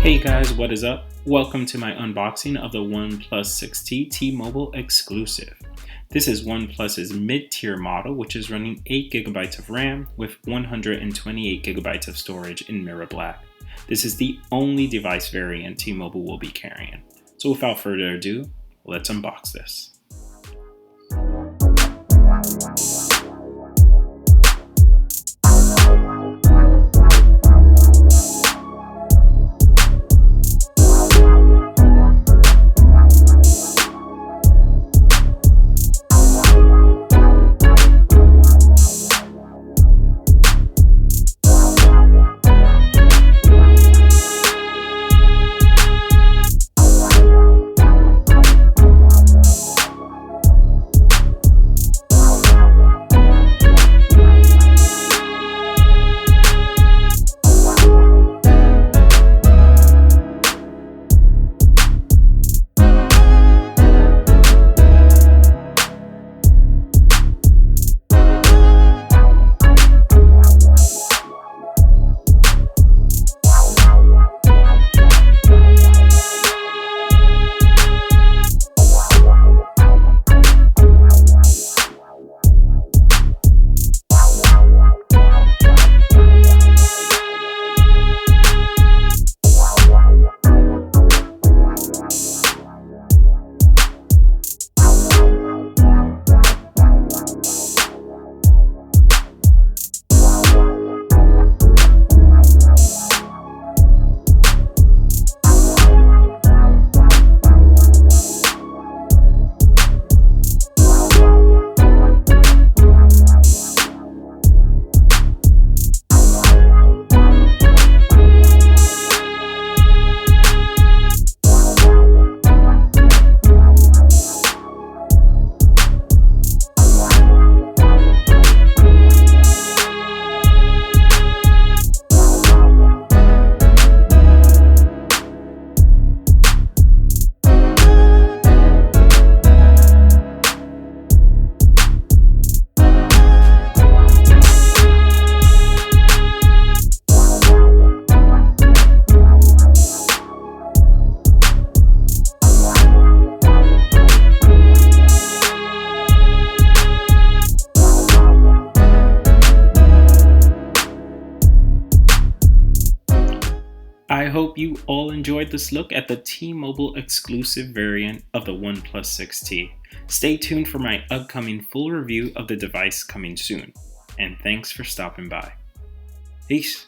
Hey guys, what is up? Welcome to my unboxing of the OnePlus 6T T-Mobile exclusive. This is OnePlus's mid-tier model, which is running 8GB of RAM with 128GB of storage in mirror black. This is the only device variant T-Mobile will be carrying. So without further ado, let's unbox this. I hope you all enjoyed this look at the T-Mobile exclusive variant of the OnePlus 6T. Stay tuned for my upcoming full review of the device coming soon. And thanks for stopping by. Peace.